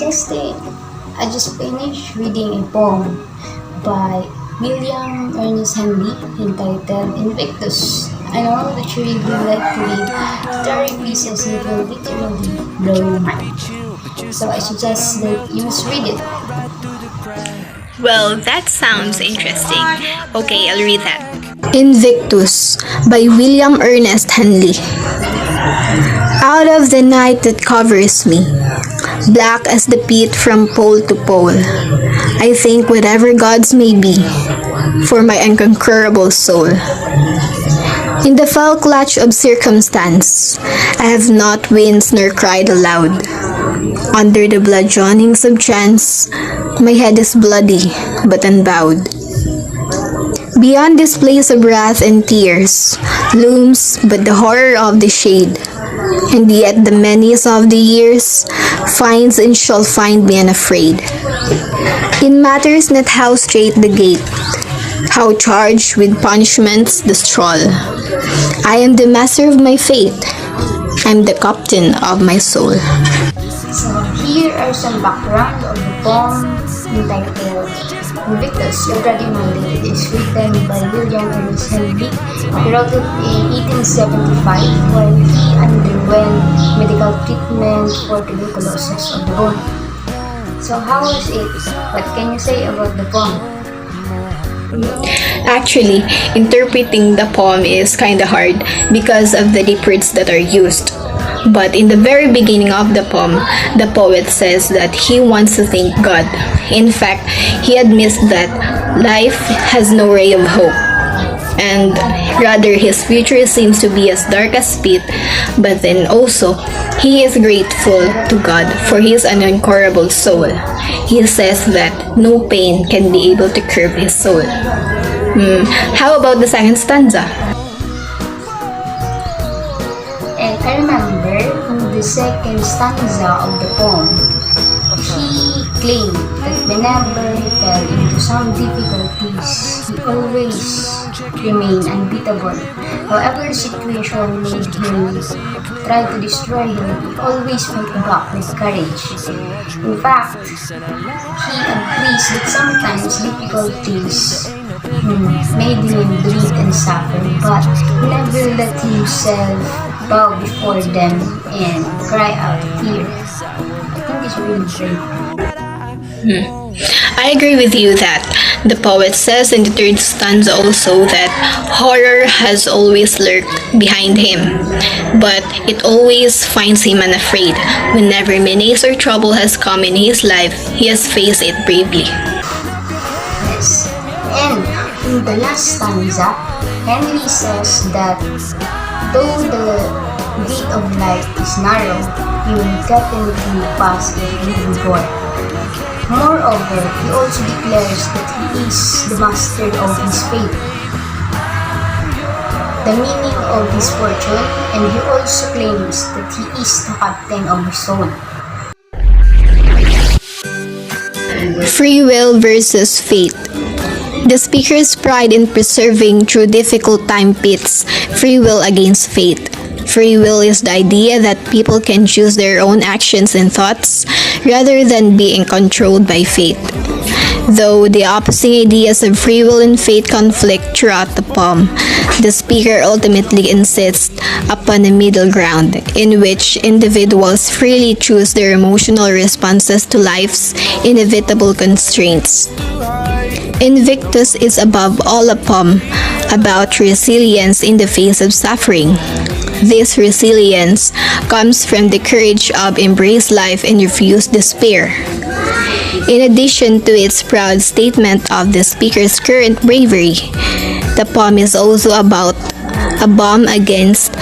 yesterday I just finished reading a poem by William Ernest Henley entitled Invictus. I know that you really like to read story pieces that will literally blow your mind. So I suggest that you must read it. Well, that sounds interesting. Okay, I'll read that. Invictus by William Ernest Henley. Out of the night that covers me, black as the pit from pole to pole, I think whatever gods may be, for my unconquerable soul. In the foul clutch of circumstance, I have not winced nor cried aloud. Under the bludgeonings of chance, my head is bloody but unbowed. Beyond this place of wrath and tears looms but the horror of the shade, and yet the menace of the years finds and shall find me unafraid. It matters not how straight the gate, how charged with punishments the stroll. I am the master of my fate, I'm the captain of my soul. So here are some background of the poem entitled Invictus. You already know that it is written by William Ernest Henley. He wrote it in 1875 while he underwent medical treatment for tuberculosis of the bone. So how was it? What can you say about the poem? Actually, interpreting the poem is kinda hard because of the deep words that are used. But in the very beginning of the poem, the poet says that he wants to thank God. In fact, he admits that life has no ray of hope, and rather his future seems to be as dark as pit, but then also, he is grateful to God for his unconquerable soul. He says that no pain can be able to curb his soul. How about the second stanza? And I remember in the second stanza of the poem, he claimed that whenever he fell into some difficulties, he always remained unbeatable. However the situation made him try to destroy him, he always fight back with courage. In fact, he agrees that sometimes difficulties made him bleed and suffer, but he never let himself bow before them and cry out tears. I think it's really great. I agree with you that the poet says in the third stanza also that horror has always lurked behind him, but it always finds him unafraid. Whenever menace or trouble has come in his life, he has faced it bravely. Yes. And in the last stanza, Henley says that though the gate of life is narrow, he will definitely pass it with joy. Moreover, he also declares that he is the master of his fate, the meaning of his fortune, and he also claims that he is the captain of his soul. Free will versus fate. The speaker's pride in preserving through difficult time pits free will against fate. Free will is the idea that people can choose their own actions and thoughts rather than being controlled by fate. Though the opposing ideas of free will and fate conflict throughout the poem, the speaker ultimately insists upon a middle ground in which individuals freely choose their emotional responses to life's inevitable constraints. Invictus is above all a poem about resilience in the face of suffering. This resilience comes from the courage of embrace life and refuse despair. In addition to its proud statement of the speaker's current bravery, the poem is also about a bomb against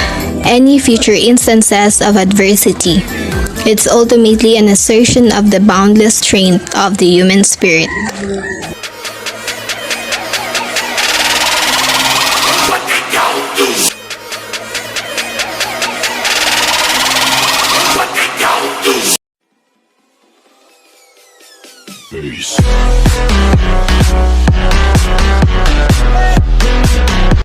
any future instances of adversity. It's ultimately an assertion of the boundless strength of the human spirit.